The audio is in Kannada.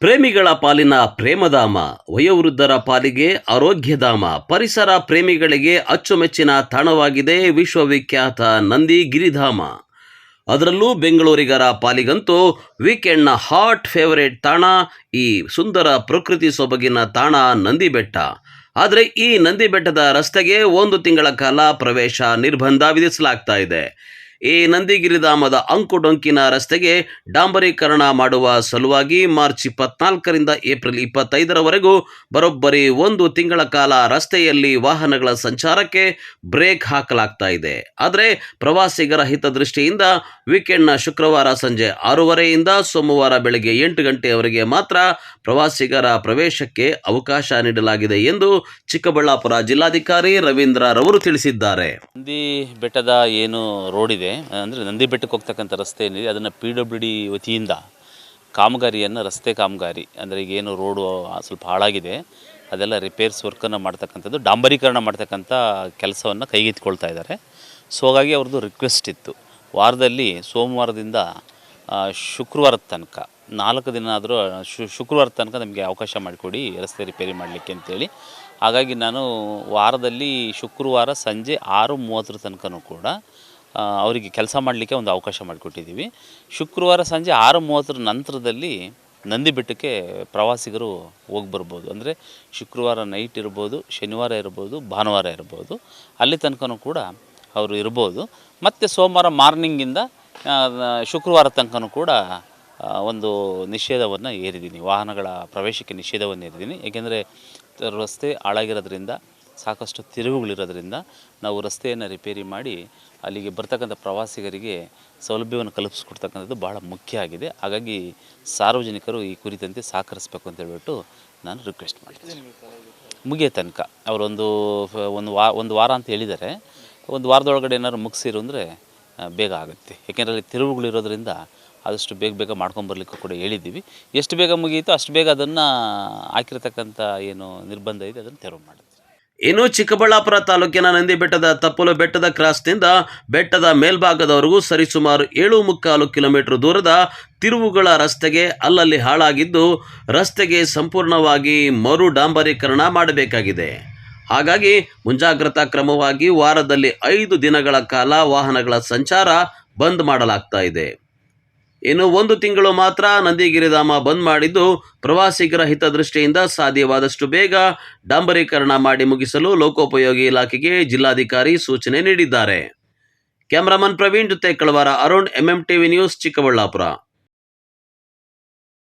ಪ್ರೇಮಿಗಳ ಪಾಲಿನ ಪ್ರೇಮಧಾಮ, ವಯೋವೃದ್ಧರ ಪಾಲಿಗೆ ಆರೋಗ್ಯಧಾಮ, ಪರಿಸರ ಪ್ರೇಮಿಗಳಿಗೆ ಅಚ್ಚುಮೆಚ್ಚಿನ ತಾಣವಾಗಿದೆ ವಿಶ್ವವಿಖ್ಯಾತ ನಂದಿ ಗಿರಿಧಾಮ. ಅದರಲ್ಲೂ ಬೆಂಗಳೂರಿಗರ ಪಾಲಿಗಂತೂ ವೀಕೆಂಡ್ನ ಹಾಟ್ ಫೇವರೇಟ್ ತಾಣ ಈ ಸುಂದರ ಪ್ರಕೃತಿ ಸೊಬಗಿನ ತಾಣ ನಂದಿ ಬೆಟ್ಟ. ಆದರೆ ಈ ನಂದಿ ಬೆಟ್ಟದ ರಸ್ತೆಗೆ 1 ತಿಂಗಳ ಕಾಲ ಪ್ರವೇಶ ನಿರ್ಬಂಧ ವಿಧಿಸಲಾಗ್ತಾ ಇದೆ. ಈ ನಂದಿಗಿರಿಧಾಮದ ಅಂಕುಡೊಂಕಿನ ರಸ್ತೆಗೆ ಡಾಂಬರೀಕರಣ ಮಾಡುವ ಸಲುವಾಗಿ ಮಾರ್ಚ್ 24ರಿಂದ ಏಪ್ರಿಲ್ 25ರವರೆಗೂ ಬರೋಬ್ಬರಿ 1 ತಿಂಗಳ ಕಾಲ ರಸ್ತೆಯಲ್ಲಿ ವಾಹನಗಳ ಸಂಚಾರಕ್ಕೆ ಬ್ರೇಕ್ ಹಾಕಲಾಗ್ತಾ ಇದೆ. ಆದರೆ ಪ್ರವಾಸಿಗರ ಹಿತದೃಷ್ಟಿಯಿಂದ ವೀಕೆಂಡ್ನ ಶುಕ್ರವಾರ ಸಂಜೆ 6:30ಯಿಂದ ಸೋಮವಾರ ಬೆಳಗ್ಗೆ 8 ಗಂಟೆಯವರೆಗೆ ಮಾತ್ರ ಪ್ರವಾಸಿಗರ ಪ್ರವೇಶಕ್ಕೆ ಅವಕಾಶ ನೀಡಲಾಗಿದೆ ಎಂದು ಚಿಕ್ಕಬಳ್ಳಾಪುರ ಜಿಲ್ಲಾಧಿಕಾರಿ ರವೀಂದ್ರ ರವರು ತಿಳಿಸಿದ್ದಾರೆ. ನಂದಿ ಬೆಟ್ಟದ ಏನು ರೋಡ್ ಇದೆ ಅಂದರೆ ನಂದಿ ಬೆಟ್ಟಕ್ಕೆ ಹೋಗ್ತಕ್ಕಂಥ ರಸ್ತೆ ಏನಿದೆ ಅದನ್ನು PWD ವತಿಯಿಂದ ಕಾಮಗಾರಿಯನ್ನು ರಸ್ತೆ ಕಾಮಗಾರಿ ಅಂದರೆ ಈಗೇನು ರೋಡು ಸ್ವಲ್ಪ ಹಾಳಾಗಿದೆ ಅದೆಲ್ಲ ರಿಪೇರ್ಸ್ ವರ್ಕನ್ನು ಮಾಡ್ತಕ್ಕಂಥದ್ದು ಡಾಂಬರೀಕರಣ ಮಾಡ್ತಕ್ಕಂಥ ಕೆಲಸವನ್ನು ಕೈಗೆತ್ತಿಕೊಳ್ತಾ ಇದ್ದಾರೆ. ಸೊ ಹಾಗಾಗಿ ಅವ್ರದ್ದು ರಿಕ್ವೆಸ್ಟ್ ಇತ್ತು, ವಾರದಲ್ಲಿ ಸೋಮವಾರದಿಂದ ಶುಕ್ರವಾರದ ತನಕ 4 ದಿನ ಆದರೂ ಶುಕ್ರವಾರದ ತನಕ ನಮಗೆ ಅವಕಾಶ ಮಾಡಿಕೊಡಿ ರಸ್ತೆ ರಿಪೇರಿ ಮಾಡಲಿಕ್ಕೆ ಅಂತೇಳಿ. ಹಾಗಾಗಿ ನಾನು ವಾರದಲ್ಲಿ ಶುಕ್ರವಾರ ಸಂಜೆ 6:30 ತನಕನೂ ಕೂಡ ಅವರಿಗೆ ಕೆಲಸ ಮಾಡಲಿಕ್ಕೆ ಒಂದು ಅವಕಾಶ ಮಾಡಿಕೊಟ್ಟಿದ್ದೀವಿ. ಶುಕ್ರವಾರ ಸಂಜೆ 6:30 ನಂತರದಲ್ಲಿ ನಂದಿ ಬೆಟ್ಟಕ್ಕೆ ಪ್ರವಾಸಿಗರು ಹೋಗಿ ಬರ್ಬೋದು. ಅಂದರೆ ಶುಕ್ರವಾರ ನೈಟ್ ಇರ್ಬೋದು, ಶನಿವಾರ ಇರ್ಬೋದು, ಭಾನುವಾರ ಇರ್ಬೋದು, ಅಲ್ಲಿ ತನಕನೂ ಕೂಡ ಅವರು ಇರ್ಬೋದು. ಮತ್ತು ಸೋಮವಾರ ಮಾರ್ನಿಂಗಿಂದ ಶುಕ್ರವಾರ ತನಕನೂ ಕೂಡ ಒಂದು ನಿಷೇಧವನ್ನು ಏರಿದ್ದೀನಿ, ವಾಹನಗಳ ಪ್ರವೇಶಕ್ಕೆ ನಿಷೇಧವನ್ನು ಏರಿದ್ದೀನಿ. ಏಕೆಂದರೆ ರಸ್ತೆ ಹಾಳಾಗಿರೋದ್ರಿಂದ, ಸಾಕಷ್ಟು ತಿರುವುಗಳಿರೋದ್ರಿಂದ ನಾವು ರಸ್ತೆಯನ್ನು ರಿಪೇರಿ ಮಾಡಿ ಅಲ್ಲಿಗೆ ಬರ್ತಕ್ಕಂಥ ಪ್ರವಾಸಿಗರಿಗೆ ಸೌಲಭ್ಯವನ್ನು ಕಲ್ಪಿಸ್ಕೊಡ್ತಕ್ಕಂಥದ್ದು ಭಾಳ ಮುಖ್ಯ ಆಗಿದೆ. ಹಾಗಾಗಿ ಸಾರ್ವಜನಿಕರು ಈ ಕುರಿತಂತೆ ಸಹಕರಿಸಬೇಕು ಅಂತ ಹೇಳ್ಬಿಟ್ಟು ನಾನು ರಿಕ್ವೆಸ್ಟ್ ಮಾಡ್ತೀನಿ. ಮುಗಿಯೋ ತನಕ ಒಂದು ವಾರ ಅಂತ ಹೇಳಿದ್ದಾರೆ. ಒಂದು ವಾರದೊಳಗಡೆ ಏನಾದ್ರು ಮುಗಿಸಿರು ಅಂದರೆ ಬೇಗ ಆಗುತ್ತೆ. ಏಕೆಂದರೆ ಅಲ್ಲಿ ತಿರುವುಗಳಿರೋದ್ರಿಂದ ಆದಷ್ಟು ಬೇಗ ಮಾಡ್ಕೊಂಬರ್ಲಿಕ್ಕೂ ಕೂಡ ಹೇಳಿದ್ದೀವಿ. ಎಷ್ಟು ಬೇಗ ಮುಗಿಯಿತು ಅಷ್ಟು ಬೇಗ ಅದನ್ನು ಹಾಕಿರ್ತಕ್ಕಂಥ ಏನು ನಿರ್ಬಂಧ ಇದೆ ಅದನ್ನು ತೆರವು ಮಾಡುತ್ತೆ. ಇನ್ನು ಚಿಕ್ಕಬಳ್ಳಾಪುರ ತಾಲೂಕಿನ ನಂದಿ ಬೆಟ್ಟದ ತಪ್ಪಲು ಬೆಟ್ಟದ ಕ್ರಾಸ್ನಿಂದ ಬೆಟ್ಟದ ಮೇಲ್ಭಾಗದವರೆಗೂ ಸರಿಸುಮಾರು 7.25 ಕಿಲೋಮೀಟರ್ ದೂರದ ತಿರುವುಗಳ ರಸ್ತೆಗೆ ಅಲ್ಲಲ್ಲಿ ಹಾಳಾಗಿದ್ದು, ರಸ್ತೆಗೆ ಸಂಪೂರ್ಣವಾಗಿ ಮರು ಡಾಂಬರೀಕರಣ ಮಾಡಬೇಕಾಗಿದೆ. ಹಾಗಾಗಿ ಮುಂಜಾಗ್ರತಾ ಕ್ರಮವಾಗಿ ವಾರದಲ್ಲಿ 5 ದಿನಗಳ ಕಾಲ ವಾಹನಗಳ ಸಂಚಾರ ಬಂದ್ ಮಾಡಲಾಗ್ತಾ ಇದೆ. ಇನ್ನು 1 ತಿಂಗಳು ಮಾತ್ರ ನಂದಿಗಿರಿಧಾಮ ಬಂದ್ ಮಾಡಿದ್ದು, ಪ್ರವಾಸಿಗರ ಹಿತದೃಷ್ಟಿಯಿಂದ ಸಾಧ್ಯವಾದಷ್ಟು ಬೇಗ ಡಾಂಬರೀಕರಣ ಮಾಡಿ ಮುಗಿಸಲು ಲೋಕೋಪಯೋಗಿ ಇಲಾಖೆಗೆ ಜಿಲ್ಲಾಧಿಕಾರಿ ಸೂಚನೆ ನೀಡಿದ್ದಾರೆ. ಕ್ಯಾಮರಾಮನ್ ಪ್ರವೀಣ್ ಜೊತೆ ಕಳವಾರ ಅರುಣ್, MMTV ನ್ಯೂಸ್, ಚಿಕ್ಕಬಳ್ಳಾಪುರ.